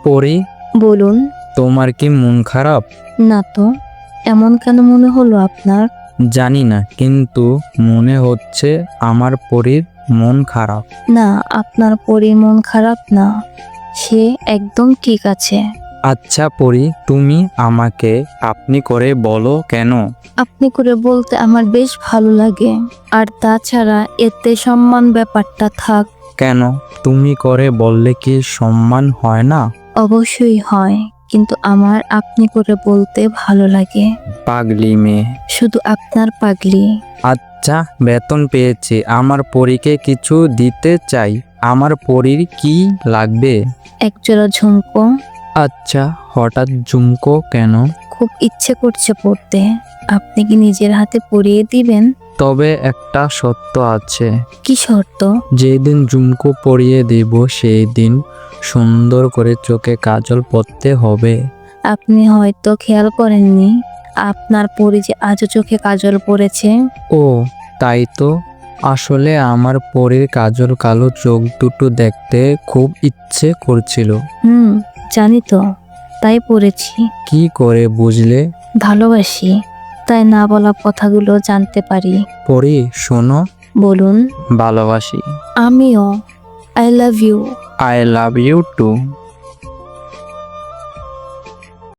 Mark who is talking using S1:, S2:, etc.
S1: পরি,
S2: বলুন।
S1: তোমার কি মন খারাপ?
S2: না তো, এমন কেন মনে হলো আপনার?
S1: জানি না, কিন্তু মনে হচ্ছে আমার পরীর মন খারাপ।
S2: না, আপনার পরীর মন খারাপ না, সে একদম ঠিক আছে।
S1: আচ্ছা পরি, তুমি আমাকে আপনি করে বলো কেন?
S2: আপনি করে বলতে আমার বেশ ভালো লাগে, আর তাছাড়া এতে সম্মান ব্যাপারটা থাক।
S1: কেন, তুমি করে বললে কি সম্মান হয় না?
S2: অবশ্যই হয়, কিন্তু আমার আপনি করে বলতে ভালো লাগে।
S1: পাগলি মেয়ে।
S2: শুধু আপনার পাগলি।
S1: আচ্ছা, বেতন পেয়েছি, আমার পরীকে কিছু দিতে চাই। আমার পরীর কি লাগবে?
S2: একজোড়া ঝুমকো।
S1: আচ্ছা, হঠাৎ ঝুমকো কেন?
S2: খুব ইচ্ছে করছে পড়তে, আপনি কি নিজের হাতে পরিয়ে দিবেন?
S1: তবে একটা শর্ত আছে।
S2: কি শর্ত?
S1: যেদিন ঝুমকো পরিয়ে দিব সেই দিন সুন্দর করে চোখে কাজল পরতে হবে।
S2: আপনি হয়তো খেয়াল করেননি, আপনার পরি যে আজও চোখে কাজল পড়েছে।
S1: ও তাই তো, আসলে আমার পরীর কাজল কালো চোখ দুটো দেখতে খুব ইচ্ছে করছিল।
S2: জানি তো, তাই পড়েছি।
S1: কি করে বুঝলে?
S2: ভালোবাসি, তাই না বলা কথাগুলো জানতে পারি।
S1: পরি শোনো।
S2: বলুন।
S1: ভালোবাসি।
S2: আমিও। I love you.
S1: I love you two.